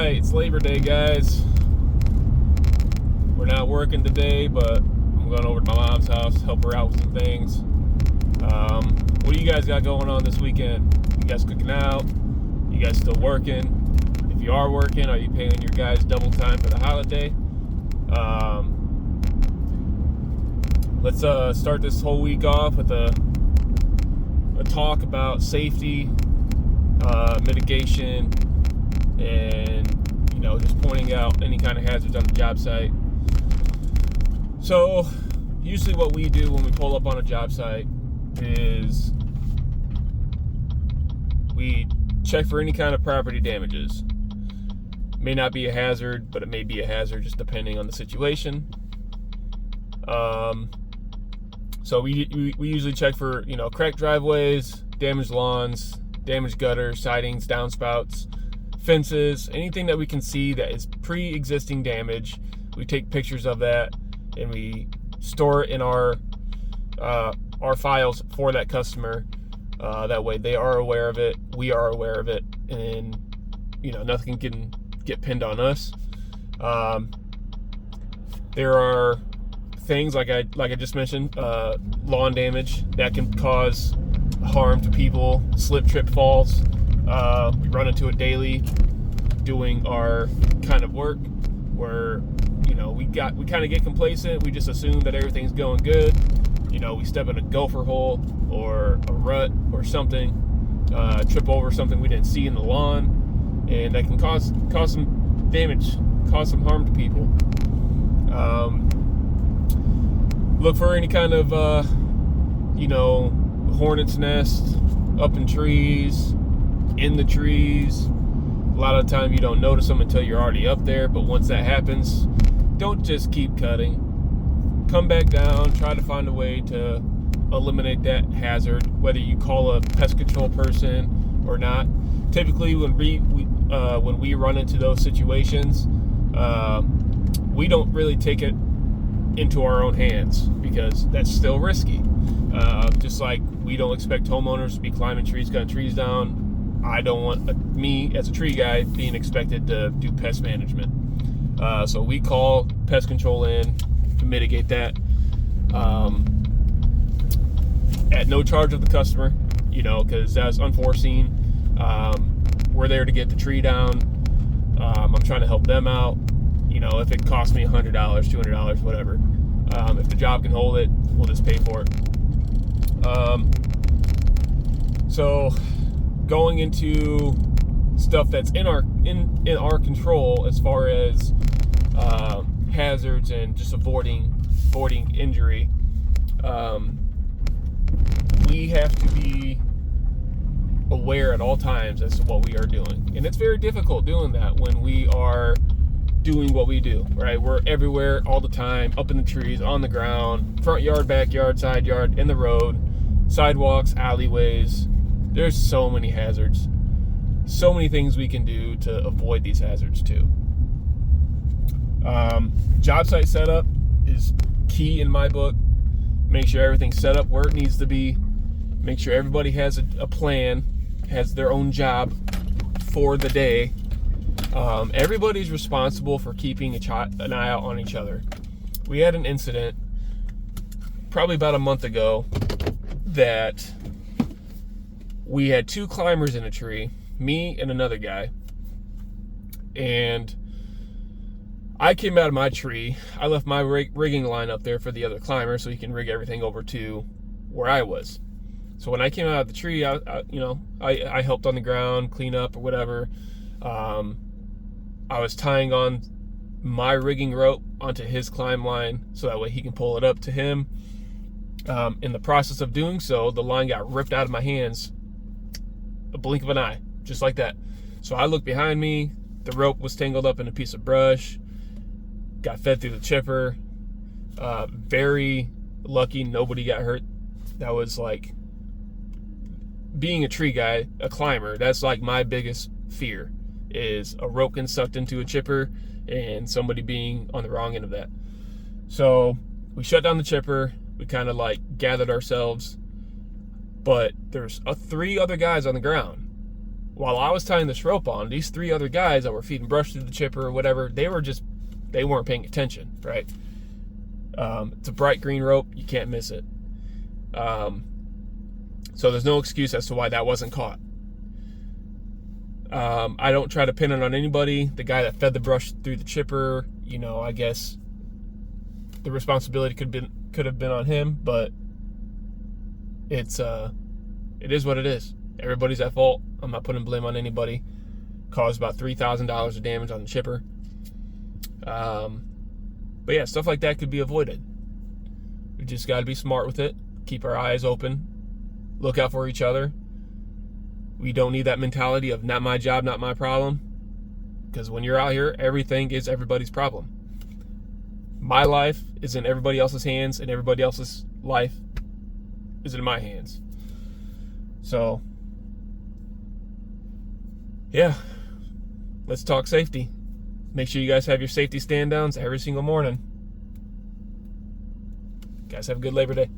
right, it's Labor Day, guys. We're not working today, but I'm going over to my mom's house, help her out with some things. What do you guys got going on this weekend? You guys cooking out? You guys still working? If you are working, are you paying your guys double time for the holiday? Let's start this whole week off with a talk about safety, mitigation, and just pointing out any kind of hazards on the job site. So usually what we do when we pull up on a job site is we check for any kind of property damages. It may not be a hazard, but it may be a hazard just depending on the situation. So we usually check for cracked driveways, damaged lawns, damaged gutters, sidings, downspouts, fences, anything that we can see that is pre-existing damage. We take pictures of that and we store it in our files for that customer. That way they are aware of it, we are aware of it, and nothing can get pinned on us. There are things like I just mentioned, lawn damage that can cause harm to people, slip, trip, falls. We run into it daily doing our kind of work where we kind of get complacent. We just assume that everything's going good. We step in a gopher hole or a rut or something, trip over something we didn't see in the lawn, and that can cause some damage, cause some harm to people. Look for any kind of hornet's nest up in trees, in the trees. A lot of the time you don't notice them until you're already up there, but once that happens, don't just keep cutting. Come back down, try to find a way to eliminate that hazard, whether you call a pest control person or not. Typically when we run into those situations, we don't really take it into our own hands because that's still risky. Just like we don't expect homeowners to be climbing trees, cutting trees down. I don't want me as a tree guy being expected to do pest management. So we call pest control in to mitigate that at no charge of the customer, because that's unforeseen. We're there to get the tree down. I'm trying to help them out. If it costs me $100, $200, whatever. If the job can hold it, we'll just pay for it. So going into stuff that's in our control as far as hazards and just avoiding injury, we have to be aware at all times as to what we are doing, and it's very difficult doing that when we are doing what we do, right? We're everywhere all the time, up in the trees, on the ground, front yard, backyard, side yard, in the road, sidewalks, alleyways. There's so many hazards, so many things we can do to avoid these hazards too. Job site setup is key in my book. Make sure everything's set up where it needs to be. Make sure everybody has a plan, has their own job for the day. Everybody's responsible for keeping an eye out on each other. We had an incident probably about a month ago that we had two climbers in a tree, me and another guy, and I came out of my tree. I left my rigging line up there for the other climber so he can rig everything over to where I was. So when I came out of the tree, I helped on the ground, clean up or whatever. I was tying on my rigging rope onto his climb line so that way he can pull it up to him. In the process of doing so, the line got ripped out of my hands, a blink of an eye, just like that. So I looked behind me, the rope was tangled up in a piece of brush, got fed through the chipper. Very lucky nobody got hurt. That was like, being a tree guy, a climber, that's like my biggest fear, is a rope getting sucked into a chipper and somebody being on the wrong end of that. So we shut down the chipper, we kind of gathered ourselves, but there's 3 other guys on the ground. while I was tying this rope on, these 3 other guys that were feeding brush through the chipper or whatever, they weren't paying attention, right? It's a bright green rope. You can't miss it. So there's no excuse as to why that wasn't caught. I don't try to pin it on anybody. The guy that fed the brush through the chipper, I guess the responsibility could have been on him, but it is what it is. Everybody's at fault. I'm not putting blame on anybody. Caused about $3,000 of damage on the chipper. But yeah, stuff like that could be avoided. We just got to be smart with it. Keep our eyes open. Look out for each other. We don't need that mentality of not my job, not my problem. Because when you're out here, everything is everybody's problem. My life is in everybody else's hands, and everybody else's life is in my hands. So, yeah, let's talk safety. Make sure you guys have your safety stand downs every single morning. Guys, have a good Labor Day.